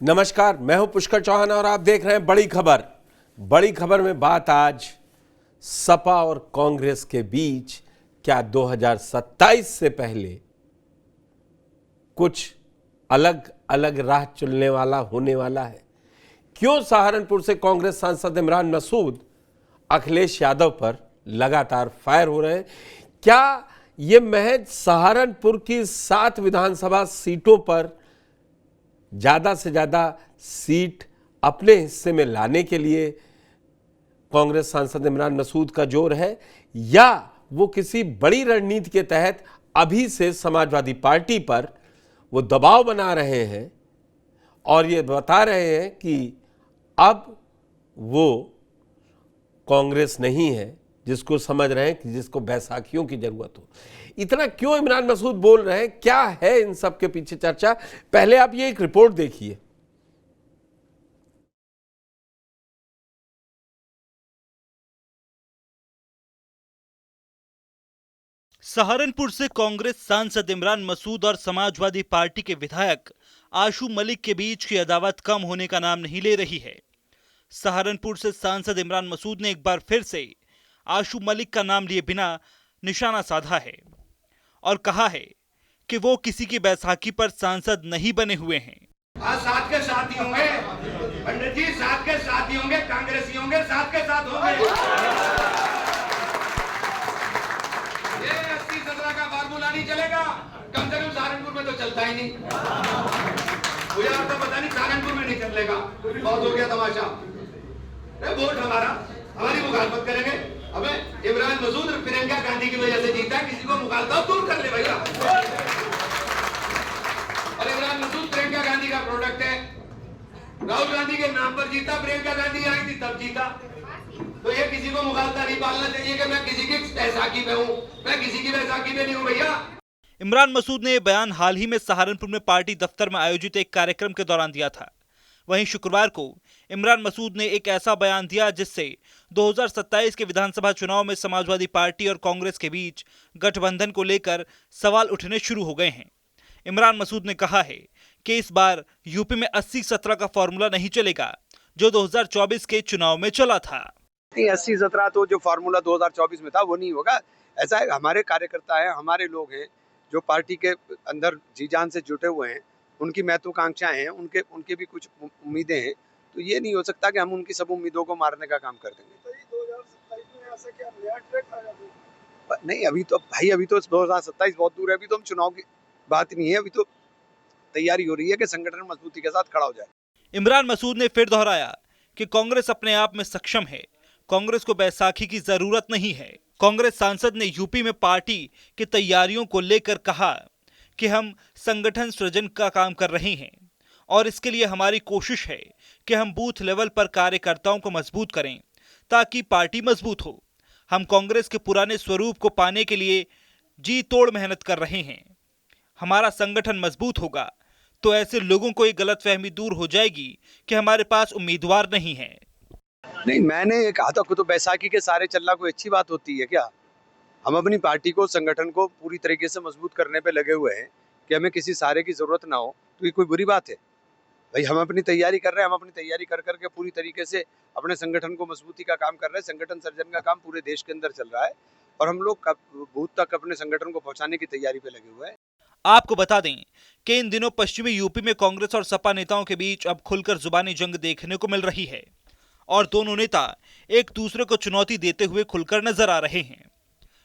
नमस्कार, मैं हूं पुष्कर चौहान और आप देख रहे हैं बड़ी खबर। बड़ी खबर में बात आज सपा और कांग्रेस के बीच क्या 2027 से पहले कुछ अलग अलग राह चुनने वाला होने वाला है। क्यों सहारनपुर से कांग्रेस सांसद इमरान मसूद अखिलेश यादव पर लगातार फायर हो रहे हैं? क्या ये महज सहारनपुर की 7 विधानसभा सीटों पर ज्यादा से ज्यादा सीट अपने हिस्से में लाने के लिए कांग्रेस सांसद इमरान मसूद का जोर है, या वो किसी बड़ी रणनीति के तहत अभी से समाजवादी पार्टी पर वो दबाव बना रहे हैं और ये बता रहे हैं कि अब वो कांग्रेस नहीं है जिसको समझ रहे हैं कि जिसको बैसाखियों की जरूरत हो। इतना क्यों इमरान मसूद बोल रहे हैं? क्या है इन सब के पीछे चर्चा? पहले आप ये एक रिपोर्ट देखिए। सहारनपुर से कांग्रेस सांसद इमरान मसूद और समाजवादी पार्टी के विधायक आशू मलिक के बीच की अदावत कम होने का नाम नहीं ले रही है। सहारनपुर से सांसद इमरान मसूद ने एक बार फिर से आशू मलिक का नाम लिए बिना निशाना साधा है और कहा है कि वो किसी की बैसाखी पर सांसद नहीं बने हुए हैं। आज साथ के साथ ही होंगे पंडित जी, साथ के साथ ही होंगे, कांग्रेसी होंगे, साथ के साथ होंगे। ये 80-17 का फार्मूला नहीं चलेगा, कम से कम सहारनपुर में तो चलता ही नहीं। मुझे आपको पता नहीं सहारनपुर में नहीं चलेगा, बहुत हो गया तमाशा। वोट हमारी मुखालफत करेंगे। हमें इमरान मसूद और प्रियंका गांधी की वजह से जीता, किसी को मुखालफत दूर कर ले भैया। और इमरान मसूद प्रियंका गांधी का प्रोडक्ट है। राहुल गांधी के नाम पर जीता, प्रियंका गांधी आई थी तब जीता। तो ये किसी को मुखालफत नहीं पालना चाहिए कि मैं किसी की बैसाखी में हूँ, मैं किसी की बैसाखी में नहीं हूँ भैया। इमरान मसूद ने यह बयान हाल ही में सहारनपुर में पार्टी दफ्तर में आयोजित एक कार्यक्रम के दौरान दिया था। वहीं शुक्रवार को इमरान मसूद ने एक ऐसा बयान दिया जिससे 2027 के विधानसभा चुनाव में समाजवादी पार्टी और कांग्रेस के बीच गठबंधन को लेकर सवाल उठने शुरू हो गए हैं। इमरान मसूद ने कहा है कि इस बार यूपी में 80-17 का फॉर्मूला नहीं चलेगा जो 2024 के चुनाव में चला था। 80-17 तो जो फार्मूला 2024 में था वो नहीं होगा। ऐसा है, हमारे कार्यकर्ता हैं, हमारे लोग हैं जो पार्टी के अंदर जी जान से जुटे हुए हैं, उनकी महत्वाकांक्षाएं हैं, उनके भी कुछ उम्मीदें हैं। तो ये नहीं हो सकता कि हम उनकी सब उम्मीदों को मारने का काम कर देंगे। तो 2027 में ऐसा क्या नया ट्रैक आएगा? नहीं, अभी तो भाई, अभी तो 2027 बहुत दूर है। अभी तो हम चुनाव की बात नहीं है, अभी तो तैयारी हो रही है कि संगठन मजबूती के साथ खड़ा हो जाए। इमरान मसूद ने फिर दोहराया कि कांग्रेस अपने आप में सक्षम है, कांग्रेस को बैसाखी की जरूरत नहीं है। कांग्रेस सांसद ने यूपी में पार्टी की तैयारियों को लेकर कहा कि हम संगठन सृजन का काम कर रहे हैं और इसके लिए हमारी कोशिश है कि हम बूथ लेवल पर कार्यकर्ताओं को मजबूत करें ताकि पार्टी मजबूत हो। हम कांग्रेस के पुराने स्वरूप को पाने के लिए जी तोड़ मेहनत कर रहे हैं। हमारा संगठन मजबूत होगा तो ऐसे लोगों को ये गलतफहमी दूर हो जाएगी कि हमारे पास उम्मीदवार नहीं है। नहीं, मैंने ये कहा था कि तो बैसाखी के सारे चलना कोई अच्छी बात होती है क्या? हम अपनी पार्टी को, संगठन को पूरी तरीके से मजबूत करने पे लगे हुए हैं कि हमें किसी सहारे की जरूरत ना हो। तो ये कोई बुरी बात है भाई? हम अपनी तैयारी कर रहे हैं, हम अपनी तैयारी कर करके पूरी तरीके से अपने संगठन को मजबूती का काम कर रहे हैं। संगठन सर्जन का काम पूरे देश के अंदर चल रहा है और हम लोग बूथ तक अपने संगठन को पहुंचाने की तैयारी पे लगे हुए हैं। आपको बता दें कि इन दिनों पश्चिमी यूपी में कांग्रेस और सपा नेताओं के बीच अब खुलकर जुबानी जंग देखने को मिल रही है और दोनों नेता एक दूसरे को चुनौती देते हुए खुलकर नजर आ रहे हैं।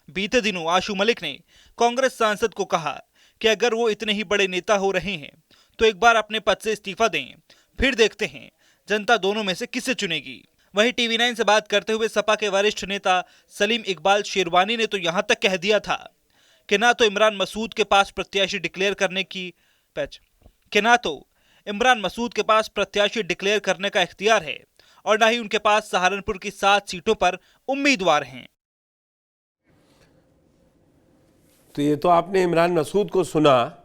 बीते दिनों आशू मलिक ने कांग्रेस सांसद को कहा कि अगर वो इतने ही बड़े नेता हो रहे हैं तो एक बार अपने पद से इस्तीफा दें, फिर देखते हैं जनता दोनों में से किसे चुनेगी। वहीं टीवी 9 से बात करते हुए सपा के वरिष्ठ नेता सलीम इकबाल शेरवानी ने तो यहां तक कह दिया था कि ना तो इमरान मसूद के पास प्रत्याशी डिक्लेयर करने का इख्तियार है और ना ही उनके पास सहारनपुर की 7 सीटों पर उम्मीदवार हैं। तो ये तो आपने इमरान मसूद को सुना।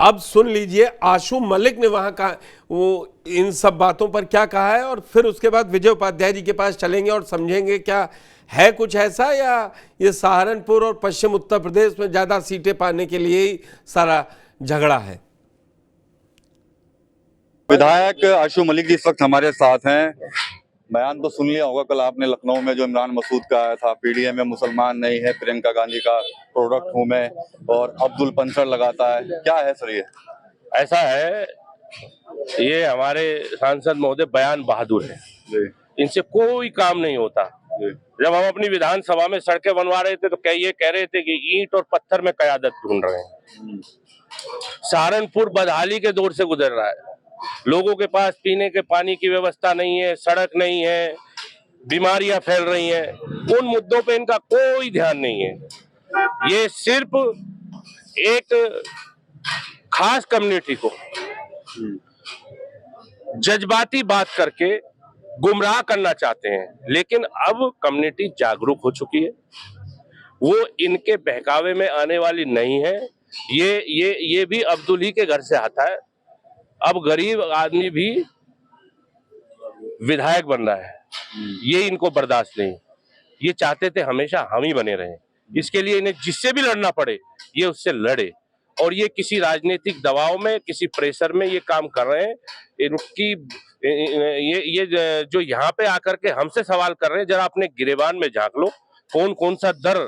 अब सुन लीजिए आशू मलिक ने वहां का वो इन सब बातों पर क्या कहा है और फिर उसके बाद विजय उपाध्याय जी के पास चलेंगे और समझेंगे क्या है कुछ ऐसा, या ये सहारनपुर और पश्चिम उत्तर प्रदेश में ज्यादा सीटें पाने के लिए ही सारा झगड़ा है। विधायक आशु मलिक जी इस वक्त हमारे साथ हैं। बयान तो सुन लिया होगा कल आपने लखनऊ में जो इमरान मसूद का आया था, पीडीए में मुसलमान नहीं है, प्रियंका गांधी का प्रोडक्ट हूं मैं, और अब्दुल पंसर लगाता है। क्या है सर ये? ऐसा है, ये हमारे सांसद महोदय बयान बहादुर है, इनसे कोई काम नहीं होता। जब हम अपनी विधानसभा में सड़कें बनवा रहे थे तो ये कह रहे थे कि ईंट और पत्थर में कयादत ढूंढ रहे हैं। सहारनपुर बदहाली के दौर से गुजर रहा है, लोगों के पास पीने के पानी की व्यवस्था नहीं है, सड़क नहीं है, बीमारियां फैल रही हैं। उन मुद्दों पे इनका कोई ध्यान नहीं है। ये सिर्फ एक खास कम्युनिटी को जज्बाती बात करके गुमराह करना चाहते हैं, लेकिन अब कम्युनिटी जागरूक हो चुकी है, वो इनके बहकावे में आने वाली नहीं है। ये भी अब्दुल ही के घर से आता है। अब गरीब आदमी भी विधायक बन रहा है, ये इनको बर्दाश्त नहीं। ये चाहते थे हमेशा हम ही बने रहें, इसके लिए इन्हें जिससे भी लड़ना पड़े ये उससे लड़े। और ये किसी राजनीतिक दबाव में, किसी प्रेशर में ये काम कर रहे हैं। इनकी ये जो यहाँ पे आकर के हमसे सवाल कर रहे हैं, जरा अपने गिरेबान में झांक लो, कौन कौन सा दर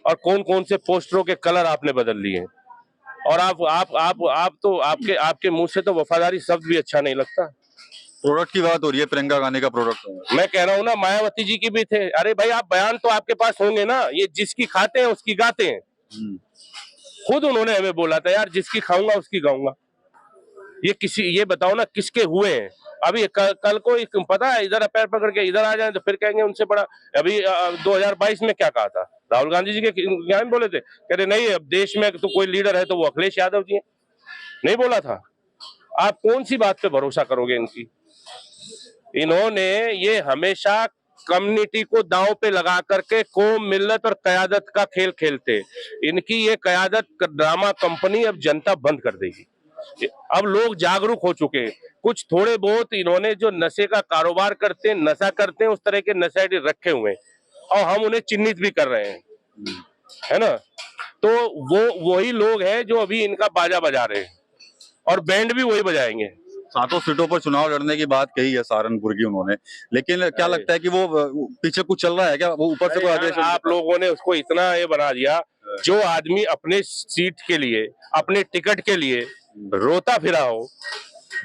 और कौन कौन से पोस्टरों के कलर आपने बदल लिए हैं। और आप तो आपके मुंह से तो वफादारी शब्द भी अच्छा नहीं लगता। प्रोडक्ट की बात हो रही है, प्रियंका गांधी का प्रोडक्ट है। मैं कह रहा हूँ ना, मायावती जी की भी थे। अरे भाई, आप बयान तो आपके पास होंगे ना, ये जिसकी खाते हैं उसकी गाते हैं। खुद उन्होंने हमें बोला था, यार जिसकी खाऊंगा उसकी गाऊंगा। ये बताओ ना किसके हुए हैं। अभी कल को पता है, इधर पैर पकड़ के इधर आ जाए तो फिर कहेंगे उनसे बड़ा। अभी 2022 में क्या कहा था राहुल गांधी जी के, क्या बोले थे? कह रहे नहीं, अब देश में तो कोई लीडर है तो वो अखिलेश यादव जी है। नहीं बोला था? आप कौन सी बात पे भरोसा करोगे इनकी? इन्होंने ये हमेशा कम्युनिटी को दांव पे लगा करके कौम, मिल्लत और कयादत का खेल खेलते। इनकी ये कयादत ड्रामा कंपनी अब जनता बंद कर देगी। अब लोग जागरूक हो चुके हैं। कुछ थोड़े बहुत इन्होंने जो नशे का कारोबार करते हैं, नशा करते हैं, उस तरह के नशेड़ी रखे हुए हैं और हम उन्हें चिन्हित भी कर रहे हैं, है ना। तो वो वही लोग हैं जो अभी इनका बाजा बजा रहे हैं और बैंड भी वही बजाएंगे। 7 सीटों पर चुनाव लड़ने की बात कही है सहारनपुर की उन्होंने, लेकिन क्या लगता है कि वो पीछे कुछ चल रहा है क्या? वो ऊपर से कोई आदेश? आप लोगों ने उसको इतना ये बना दिया, जो आदमी अपने सीट के लिए, अपने टिकट के लिए रोता फिरा हो,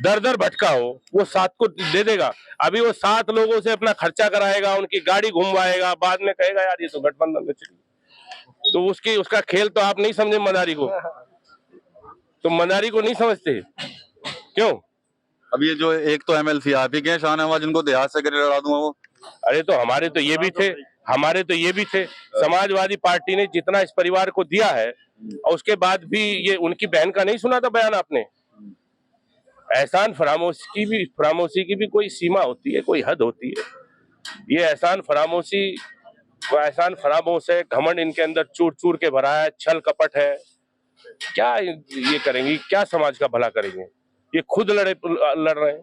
दर दर भटका हो, वो 7 को दे देगा। अभी वो 7 लोगों से अपना खर्चा कराएगा, उनकी गाड़ी घुमवाएगा, बाद में कहेगा यार ये तो गठबंधन में चली। तो उसका खेल तो आप नहीं समझे मदारी को, तो मदारी को नहीं समझते क्यों? अब ये जो एक तो एमएलसी आप ही के शाहनवाज, जिनको देहात से करे लड़ा दूंगा वो। अरे तो हमारे तो ये भी थे। समाजवादी पार्टी ने जितना इस परिवार को दिया है, और उसके बाद भी ये उनकी बहन का नहीं सुना था बयान आपने? एहसान फरामोशी की भी कोई सीमा होती है, कोई हद होती है। ये एहसान फरामोश है, घमंड इनके अंदर चूर चूर के भरा है, छल कपट है। क्या ये करेंगे? क्या समाज का भला करेंगे? ये खुद लड़ रहे हैं।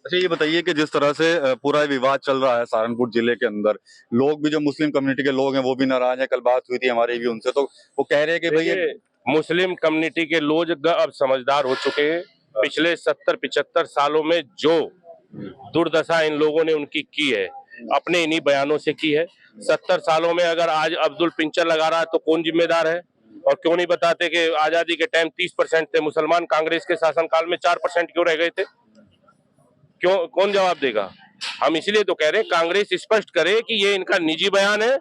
अच्छा, ये बताइए कि जिस तरह से पूरा विवाद चल रहा है सहारनपुर जिले के अंदर, लोग भी, जो मुस्लिम कम्युनिटी के लोग हैं, वो भी नाराज हैं। कल बात हुई थी हमारी भी उनसे, तो वो कह रहे हैं कि भाई मुस्लिम कम्युनिटी के लोग अब समझदार हो चुके हैं। पिछले 70-75 सालों में जो दुर्दशा इन लोगों ने उनकी की है, अपने इन्हीं बयानों से की है। 70 सालों में अगर आज अब्दुल पिंचर लगा रहा है तो कौन जिम्मेदार है? और क्यों नहीं बताते कि आजादी के टाइम 30% थे मुसलमान, कांग्रेस के शासनकाल में 4% क्यों रह गए थे? क्यों? कौन जवाब देगा? हम इसलिए तो कह रहे हैं कांग्रेस स्पष्ट करे कि ये इनका निजी बयान है,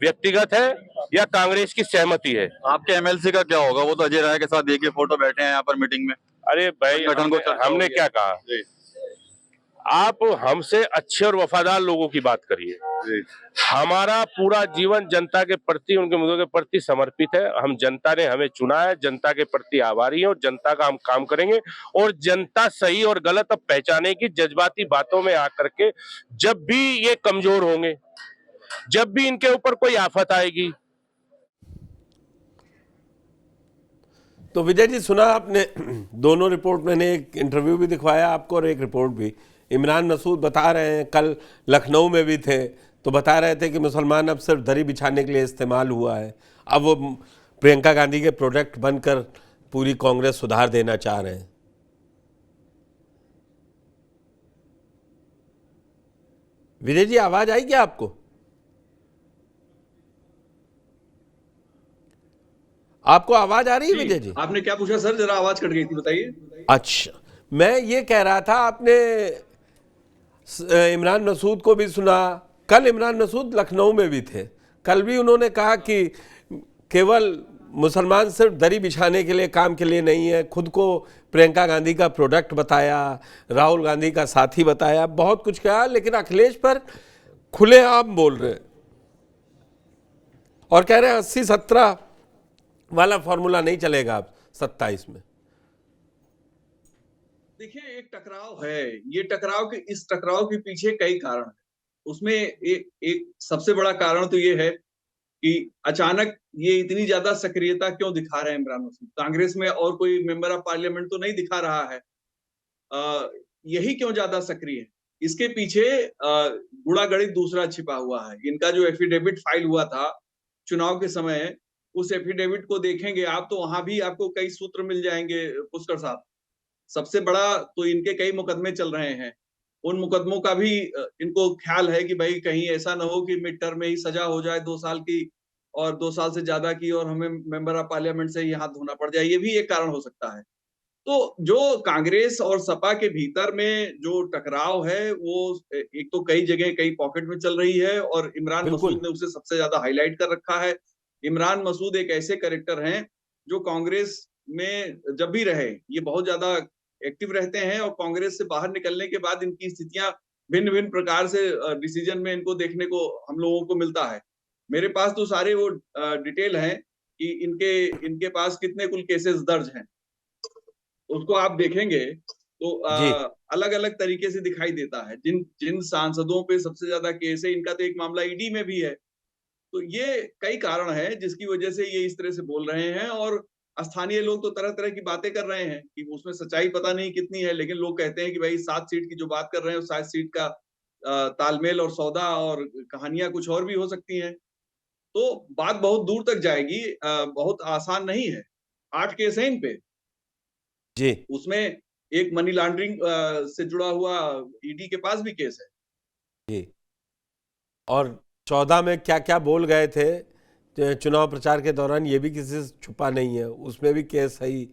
व्यक्तिगत है, या कांग्रेस की सहमति है। आपके एमएलसी का क्या होगा? वो तो अजय राय के साथ देखिए फोटो बैठे हैं यहाँ पर मीटिंग में। अरे भाई, हमने क्या कहा? आप हमसे अच्छे और वफादार लोगों की बात करिए। हमारा पूरा जीवन जनता के प्रति, उनके मुद्दों के प्रति समर्पित है। हम, जनता ने हमें चुना है, जनता के प्रति आभारी है और जनता का हम काम करेंगे। और जनता सही और गलत अब पहचाने की, जज्बाती बातों में आकर के जब भी ये कमजोर होंगे, जब भी इनके ऊपर कोई आफत आएगी। तो विजय जी, सुना आपने दोनों रिपोर्ट, मैंने एक इंटरव्यू भी दिखवाया आपको और एक रिपोर्ट भी। इमरान मसूद बता रहे हैं, कल लखनऊ में भी थे तो बता रहे थे कि मुसलमान अब सिर्फ दरी बिछाने के लिए इस्तेमाल हुआ है। अब वो प्रियंका गांधी के प्रोडक्ट बनकर पूरी कांग्रेस सुधार देना चाह रहे हैं। विजय जी, आवाज आई क्या आपको? आपको आवाज आ रही है विजय जी? आपने क्या पूछा सर, जरा आवाज कट गई थी, बताइए। अच्छा, मैं ये कह रहा था, आपने इमरान मसूद को भी सुना। कल इमरान मसूद लखनऊ में भी थे। कल भी उन्होंने कहा कि केवल मुसलमान सिर्फ दरी बिछाने के लिए, काम के लिए नहीं है। खुद को प्रियंका गांधी का प्रोडक्ट बताया, राहुल गांधी का साथी बताया, बहुत कुछ कहा, लेकिन अखिलेश पर खुलेआम बोल रहे हैं और कह रहे हैं 80-17 वाला फॉर्मूला नहीं चलेगा अब 27 में। देखिए, एक टकराव है, ये टकराव के इस टकराव के पीछे कई कारण हैं। उसमें एक सबसे बड़ा कारण तो ये है कि अचानक ये इतनी ज्यादा सक्रियता क्यों दिखा रहे हैं इमरान मसूद। कांग्रेस में और कोई मेंबर ऑफ पार्लियामेंट तो नहीं दिखा रहा है, यही क्यों ज्यादा सक्रिय है? इसके पीछे गुड़ा गणित दूसरा छिपा हुआ है। इनका जो एफिडेविट फाइल हुआ था चुनाव के समय, उस एफिडेविट को देखेंगे आप तो वहां भी आपको कई सूत्र मिल जाएंगे पुष्कर साहब। सबसे बड़ा तो इनके कई मुकदमे चल रहे हैं, उन मुकदमों का भी इनको ख्याल है कि भाई कहीं ऐसा ना हो कि मिड टर्म में ही सजा हो जाए 2 साल की और 2 साल से ज्यादा की, और हमें मेंबर ऑफ पार्लियामेंट से ही हाथ धोना पड़ जाए। ये भी एक कारण हो सकता है। तो जो कांग्रेस और सपा के भीतर में जो टकराव है, वो एक तो कई जगह कई पॉकेट में चल रही है, और इमरान बिल्कुल। मसूद ने उसे सबसे ज्यादा हाईलाइट कर रखा है। इमरान मसूद एक ऐसे कैरेक्टर हैं जो कांग्रेस में जब भी रहे ये बहुत ज्यादा एक्टिव रहते हैं, और कांग्रेस से बाहर निकलने के बाद इनकी स्थितियां भिन्न भिन्न प्रकार से डिसीजन में इनको देखने को हम लोगों को मिलता है। मेरे पास तो सारे वो डिटेल हैं कि इनके पास कितने कुल केसेस दर्ज हैं, उसको आप देखेंगे तो जी। अलग अलग तरीके से दिखाई देता है। जिन जिन सांसदों पे सबसे ज्यादा केस है, इनका तो एक मामला ईडी में भी है। तो ये कई कारण है जिसकी वजह से ये इस तरह से बोल रहे हैं, और स्थानीय लोग तो तरह तरह की बातें कर रहे हैं कि उसमें सच्चाई पता नहीं कितनी है, लेकिन लोग कहते हैं कि भाई 7 सीट की जो बात कर रहे हैं, 7 सीट का तालमेल और सौदा और कहानियां कुछ और भी हो सकती हैं। तो बात बहुत दूर तक जाएगी, बहुत आसान नहीं है। 8 केस है इन पे, जी। उसमें एक मनी लॉन्ड्रिंग से जुड़ा हुआ ईडी के पास भी केस है। जी। और 14 में क्या क्या बोल गए थे चुनाव प्रचार के दौरान, ये भी किसी से छुपा नहीं है। उसमें भी केस है ही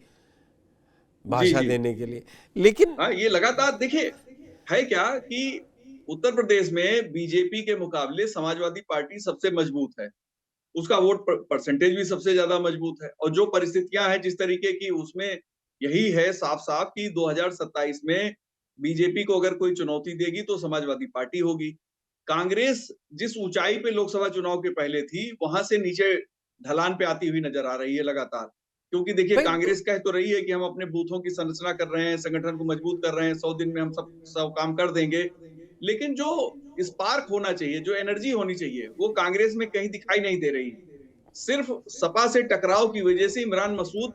भाषा देने के लिए। लेकिन हाँ, ये लगातार देखिए है क्या कि उत्तर प्रदेश में बीजेपी के मुकाबले समाजवादी पार्टी सबसे मजबूत है, उसका वोट परसेंटेज भी सबसे ज्यादा मजबूत है, और जो परिस्थितियां हैं जिस तरीके की, उसमें यही है साफ साफ कि 2027 में बीजेपी को अगर कोई चुनौती देगी तो समाजवादी पार्टी होगी। कांग्रेस जिस ऊंचाई पे लोकसभा चुनाव के पहले थी, वहां से नीचे ढलान पे आती हुई नजर आ रही है लगातार। क्योंकि देखिए, भाई, कांग्रेस कह तो रही है कि हम अपने बूथों की संरचना कर रहे हैं, संगठन को मजबूत कर रहे हैं, 100 दिन में हम सब काम कर देंगे, लेकिन जो स्पार्क होना चाहिए, जो एनर्जी होनी चाहिए, वो कांग्रेस में कहीं दिखाई नहीं दे रही। सिर्फ सपा से टकराव की वजह से इमरान मसूद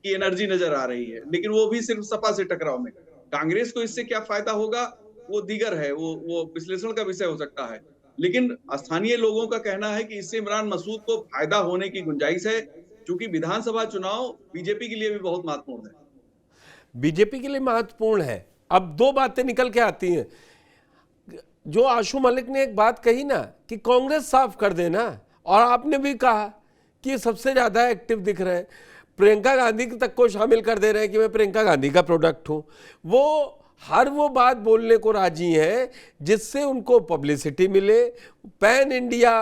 की एनर्जी नजर आ रही है, लेकिन वो भी सिर्फ सपा से टकराव में। कांग्रेस को इससे क्या फायदा होगा वो दीगर है, वो विश्लेषण का विषय हो सकता है, लेकिन स्थानीय लोगों का कहना है कि इससे इमरान मसूद को फायदा होने की गुंजाइश है, क्योंकि विधानसभा चुनाव बीजेपी के लिए भी बहुत महत्वपूर्ण है। बीजेपी के लिए महत्वपूर्ण है। अब 2 बातें निकल के आती हैं। जो आशु मलिक ने एक बात कही ना कि कांग्रेस साफ कर देना, और आपने भी कहा कि ये सबसे ज्यादा एक्टिव दिख रहे हैं, प्रियंका गांधी तक को शामिल कर दे रहे हैं कि मैं प्रियंका गांधी का प्रोडक्ट हूं। वो बात बोलने को राजी है जिससे उनको पब्लिसिटी मिले, पैन इंडिया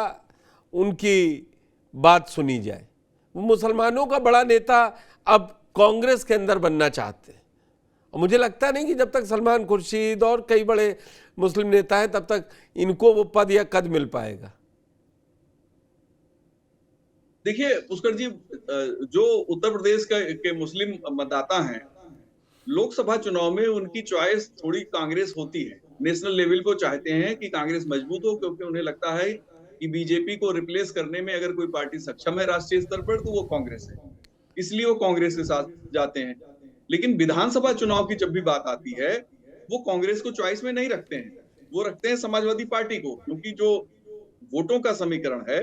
उनकी बात सुनी जाए। वो मुसलमानों का बड़ा नेता अब कांग्रेस के अंदर बनना चाहते हैं, और मुझे लगता नहीं कि जब तक सलमान खुर्शीद और कई बड़े मुस्लिम नेता हैं तब तक इनको वो पद या कद मिल पाएगा। देखिए पुष्कर जी, जो उत्तर प्रदेश के मुस्लिम मतदाता हैं, लोकसभा चुनाव में उनकी चॉइस थोड़ी कांग्रेस होती है। नेशनल लेवल को चाहते हैं कि कांग्रेस मजबूत हो, क्योंकि उन्हें लगता है कि बीजेपी को रिप्लेस करने में अगर कोई पार्टी सक्षम है राष्ट्रीय स्तर पर तो वो कांग्रेस है, इसलिए वो कांग्रेस के साथ जाते हैं। लेकिन विधानसभा चुनाव की जब भी बात आती है, वो कांग्रेस को चॉइस में नहीं रखते हैं, वो रखते हैं समाजवादी पार्टी को, क्योंकि जो वोटों का समीकरण है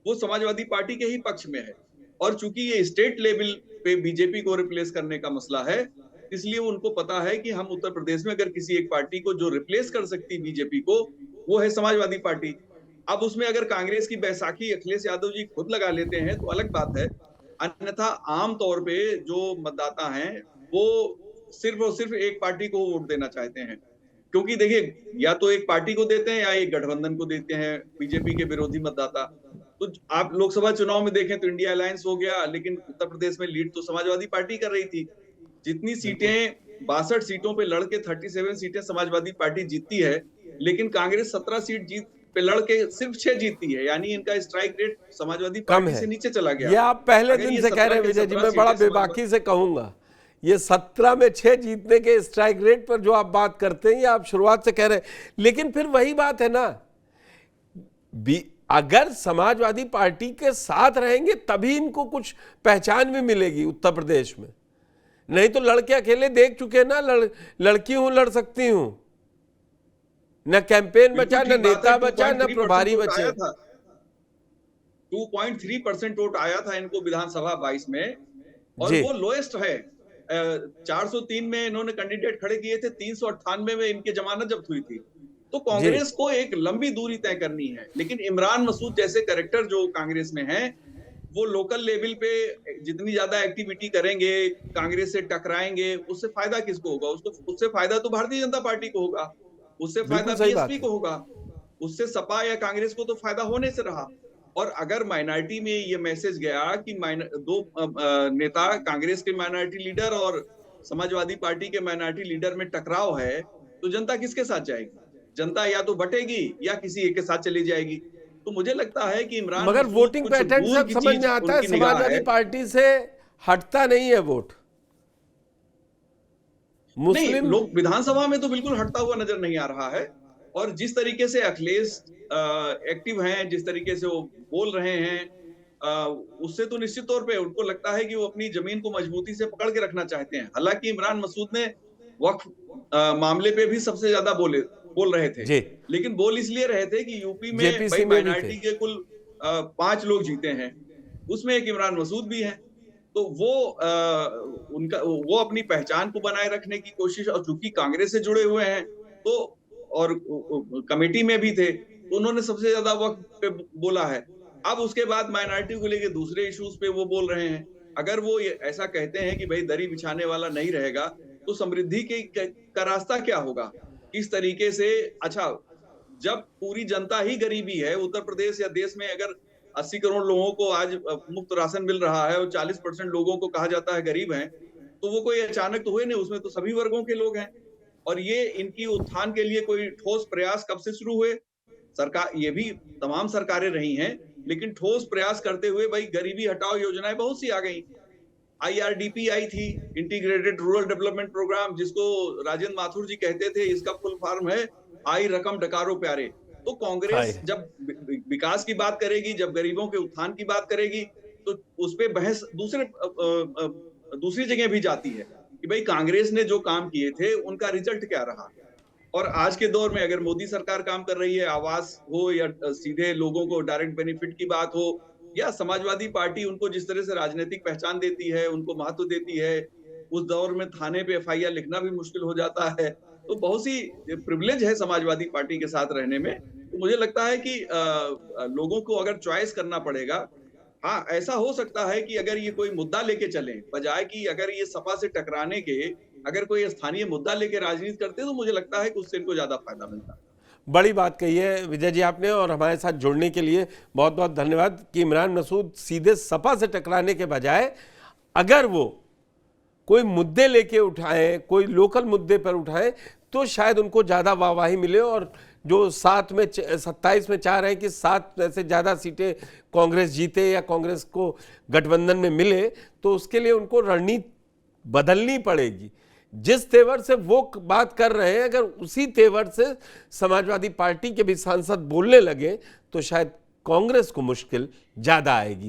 वो समाजवादी पार्टी के ही पक्ष में है। और चूंकि ये स्टेट लेवल पे बीजेपी को रिप्लेस करने का मसला है, इसलिए उनको पता है कि हम उत्तर प्रदेश में अगर किसी एक पार्टी को जो रिप्लेस कर सकती बीजेपी को, वो है समाजवादी पार्टी। अब उसमें अगर कांग्रेस की बैसाखी अखिलेश यादव जी खुद लगा लेते हैं तो अलग बात है, अन्यथा आम तौर पे जो मतदाता हैं वो सिर्फ और सिर्फ एक पार्टी को वोट देना चाहते हैं। क्योंकि देखिए, या तो एक पार्टी को देते हैं या एक गठबंधन को देते हैं बीजेपी के विरोधी मतदाता। तो आप लोकसभा चुनाव में देखें तो इंडिया अलायंस हो गया, लेकिन उत्तर प्रदेश में लीड तो समाजवादी पार्टी कर रही थी। जितनी सीटें 62 सीटों पे लड़के 37 सीटें समाजवादी पार्टी जीतती है, लेकिन कांग्रेस 17 सीट जीत पे लड़के सिर्फ 6 जीतती है, यानी इनका स्ट्राइक रेट समाजवादी कम पार्टी है। से नीचे चला गया। ये आप पहले अगर दिन ये से कह 17 रहे हैं के विजय जी, 17 मैं बड़ा सीटें बेबाकी से कहूंगा, ये 17 में 6 जीतने के स्ट्राइक रेट पर जो आप बात करते हैं, ये आप शुरुआत से कह रहे हैं, लेकिन फिर वही बात है ना, अगर समाजवादी पार्टी के साथ रहेंगे तभी इनको कुछ पहचान भी मिलेगी उत्तर प्रदेश में। नहीं तो लड़के अकेले देख चुके ना, लड़की हूं लड़ सकती हूं, न कैंपेन बचा, न नेता बचा, न प्रभारी बचे। 2.3% वोट आया था इनको विधानसभा 22 में, और जी। वो लोएस्ट है। 403 में इन्होंने कैंडिडेट खड़े किए थे, 398 में इनकी जमानत जब्त हुई थी। तो कांग्रेस को एक लंबी दूरी तय करनी है, लेकिन इमरान मसूद जैसे कैरेक्टर जो कांग्रेस में हैं, वो लोकल लेवल पे जितनी ज्यादा एक्टिविटी करेंगे, कांग्रेस से टकराएंगे, उससे फायदा किसको होगा? उससे फायदा तो भारतीय जनता पार्टी को होगा, उससे फायदा बीएसपी को होगा, उससे सपा या कांग्रेस को तो फायदा होने से रहा। और अगर माइनॉरिटी में ये मैसेज गया कि दो नेता, कांग्रेस के माइनॉरिटी लीडर और समाजवादी पार्टी के माइनॉरिटी लीडर में टकराव है, तो जनता किसके साथ जाएगी? जनता या तो बटेगी या किसी एक के साथ चली जाएगी। तो मुझे लगता है कि इमरान मगर मसूद वोटिंग कुछ पैटर्न दूर सब की समझ चीज में आता है, उनकी निगाह समाजवादी है। पार्टी से हटता नहीं है वोट। नहीं, मुस्लिम लोग विधानसभा में तो बिल्कुल हटता हुआ नजर नहीं आ रहा है। और जिस तरीके से अखिलेश एक्टिव हैं, जिस तरीके से वो बोल रहे हैं, उससे तो निश्चित तौर पे उनको लगता है कि वो अपनी जमीन को मजबूती से पकड़ के रखना चाहते हैं। हालांकि इमरान मसूद ने वक्फ मामले पे भी सबसे ज्यादा बोल रहे थे, जी। लेकिन बोल इसलिए रहे थे कि यूपी में JPC भाई में भी माइनॉरिटी थे। के कुल 5 लोग जीते हैं, उसमें एक इमरान मसूद भी हैं। तो वो अपनी पहचान को बनाए रखने की कोशिश, और चूंकि कांग्रेस से जुड़े हुए हैं तो, और कमेटी में भी थे, तो उन्होंने सबसे ज्यादा वक्त पे बोला है। अब उसके बाद माइनॉरिटी को लेके दूसरे इश्यूज पे वो बोल रहे हैं। अगर वो ऐसा कहते हैं कि भाई दरी बिछाने वाला नहीं रहेगा, तो समृद्धि का रास्ता क्या होगा? किस तरीके से? अच्छा, जब पूरी जनता ही गरीबी है, उत्तर प्रदेश या देश में अगर 80 करोड़ लोगों को आज मुफ्त राशन मिल रहा है और 40% लोगों को कहा जाता है गरीब हैं, तो वो कोई अचानक तो हुए नहीं, उसमें तो सभी वर्गों के लोग हैं। और ये इनकी उत्थान के लिए कोई ठोस प्रयास कब से शुरू हुए? सरकार, ये भी तमाम सरकारें रही हैं, लेकिन ठोस प्रयास करते हुए भाई गरीबी हटाओ योजनाएं बहुत सी आ गई। IRDP आई थी, इंटीग्रेटेड रूरल डेवलपमेंट प्रोग्राम, जिसको राजेंद्र माथुर जी कहते थे, इसका फुल फॉर्म है आई रकम डकारो प्यारे। तो कांग्रेस जब विकास की बात करेगी, जब गरीबों के उत्थान की बात करेगी, तो उस पे बहस दूसरी जगह भी जाती है कि भाई कांग्रेस ने जो काम किए थे उनका रिजल्ट क्या रहा। और आज के दौर में अगर मोदी सरकार काम कर रही है, आवास हो या सीधे लोगों को डायरेक्ट बेनिफिट की बात हो, या समाजवादी पार्टी उनको जिस तरह से राजनीतिक पहचान देती है, उनको महत्व देती है, उस दौर में थाने पे FIR लिखना भी मुश्किल हो जाता है। तो बहुत सी प्रिविलेज है समाजवादी पार्टी के साथ रहने में। तो मुझे लगता है कि लोगों को अगर चॉइस करना पड़ेगा, हाँ, ऐसा हो सकता है कि अगर ये कोई मुद्दा लेके चले, बजाय कि अगर ये सपा से टकराने के अगर कोई स्थानीय मुद्दा लेके राजनीति करते, तो मुझे लगता है कि उससे इनको ज्यादा फायदा मिलता है। बड़ी बात कही है विजय जी आपने, और हमारे साथ जुड़ने के लिए बहुत बहुत धन्यवाद। कि इमरान मसूद सीधे सपा से टकराने के बजाय अगर वो कोई मुद्दे लेके उठाएं, कोई लोकल मुद्दे पर उठाएं, तो शायद उनको ज़्यादा वाहवाही मिले। और जो 27 में चाह रहे हैं कि 7 से ज़्यादा सीटें कांग्रेस जीते या कांग्रेस को गठबंधन में मिले, तो उसके लिए उनको रणनीति बदलनी पड़ेगी। जिस तेवर से वो बात कर रहे हैं, अगर उसी तेवर से समाजवादी पार्टी के भी सांसद बोलने लगे, तो शायद कांग्रेस को मुश्किल ज़्यादा आएगी।